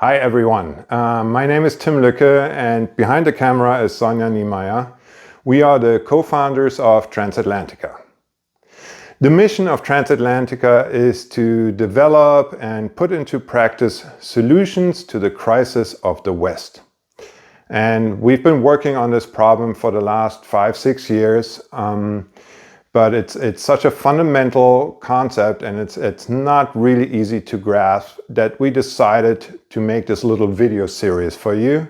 Hi everyone, my name is Tim Lücke and behind the camera is Sonja Niemeyer. We are the co-founders of Transatlantica. The mission of Transatlantica is to develop and put into practice solutions to the crisis of the West. And we've been working on this problem for the last 5-6 years. But it's such a fundamental concept and it's not really easy to grasp that we decided to make this little video series for you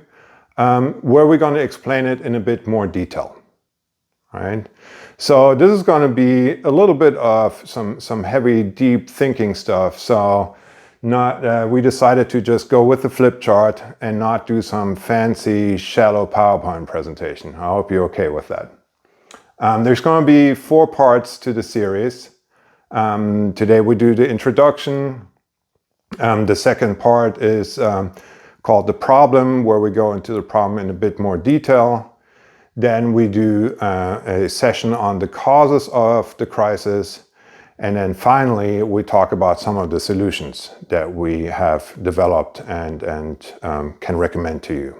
where we're going to explain it in a bit more detail. Right? So this is going to be a little bit of some heavy, deep thinking stuff. So we decided to just go with the flip chart and not do some fancy, shallow PowerPoint presentation. I hope you're okay with that. There's going to be 4 parts to the series. Today we do the introduction. The second part is called the problem, where we go into the problem in a bit more detail. Then we do a session on the causes of the crisis. And then finally, we talk about some of the solutions that we have developed and can recommend to you.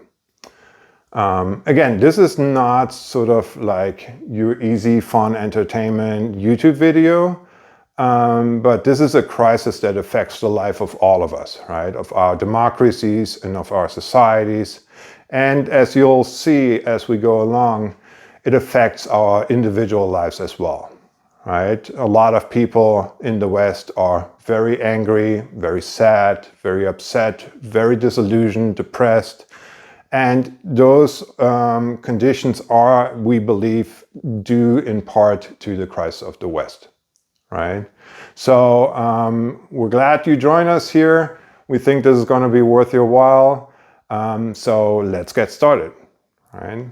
Again, this is not sort of like your easy, fun entertainment YouTube video, but this is a crisis that affects the life of all of us, right? Of our democracies and of our societies. And as you'll see as we go along, it affects our individual lives as well, right? A lot of people in the West are very angry, very sad, very upset, very disillusioned, depressed. And those conditions are, we believe, due in part to the crisis of the West, right? So we're glad you join us here. We think this is going to be worth your while. So let's get started, right?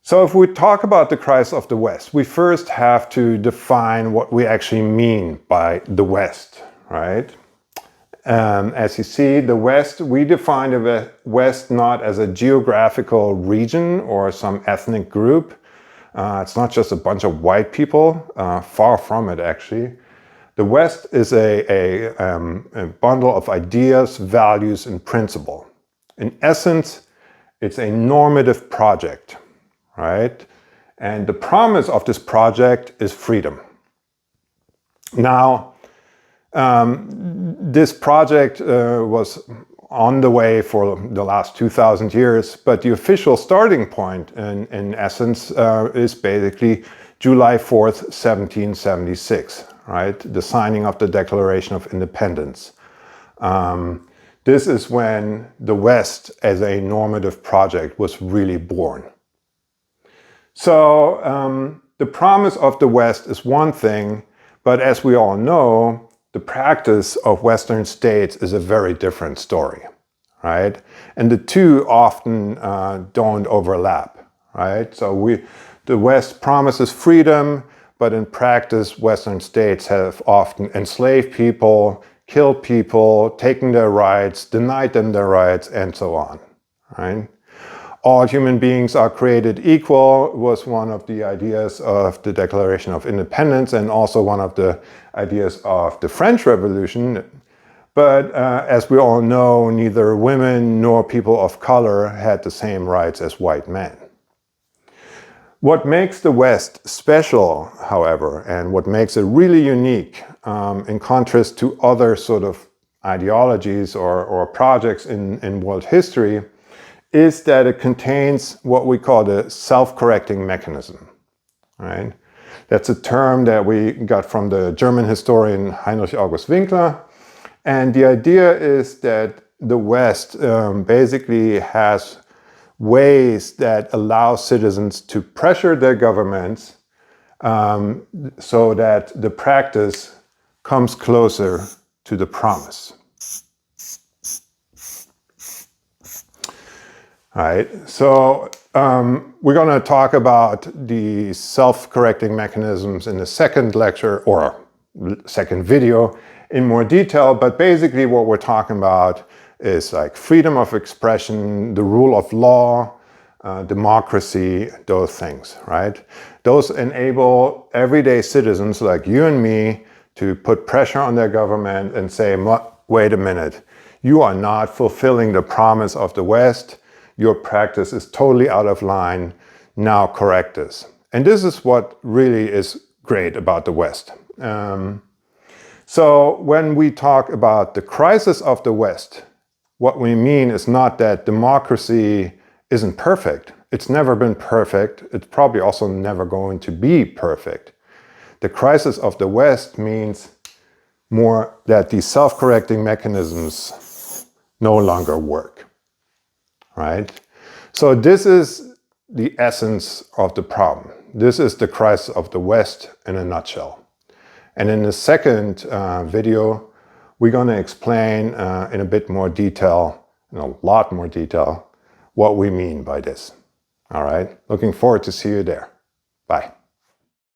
So if we talk about the crisis of the West, we first have to define what we actually mean by the West, right? As you see, the West, we define the West not as a geographical region or some ethnic group. It's not just a bunch of white people, far from it actually. The West is a bundle of ideas, values, and principle. In essence, it's a normative project, right? And the promise of this project is freedom. Now, this project was on the way for the last 2,000 years, but the official starting point, in essence, is basically July 4th, 1776, right? The signing of the Declaration of Independence. This is when the West, as a normative project, was really born. So the promise of the West is one thing, but as we all know, the practice of Western states is a very different story, right? And the two often don't overlap, right? So the West promises freedom, but in practice, Western states have often enslaved people, killed people, taken their rights, denied them their rights, and so on, right? All human beings are created equal was one of the ideas of the Declaration of Independence and also one of the ideas of the French Revolution. But as we all know, neither women nor people of color had the same rights as white men. What makes the West special, however, and what makes it really unique in contrast to other sort of ideologies or projects in world history, is that it contains what we call the self-correcting mechanism, right? That's a term that we got from the German historian Heinrich August Winkler. And the idea is that the West basically has ways that allow citizens to pressure their governments so that the practice comes closer to the promise. All right, so we're going to talk about the self-correcting mechanisms in the second lecture or second video in more detail, but basically what we're talking about is like freedom of expression, the rule of law, democracy, those things, right? Those enable everyday citizens like you and me to put pressure on their government and say, wait a minute, You are not fulfilling the promise of the West. Your practice is totally out of line. Now correct this. And this is what really is great about the West. So when we talk about the crisis of the West, what we mean is not that democracy isn't perfect. It's never been perfect. It's probably also never going to be perfect. The crisis of the West means more that these self-correcting mechanisms no longer work, right? So this is the essence of the problem. This is the crisis of the West in a nutshell. And in the second video, we're going to explain in a bit more detail, in a lot more detail, what we mean by this. All right, looking forward to see you there. Bye.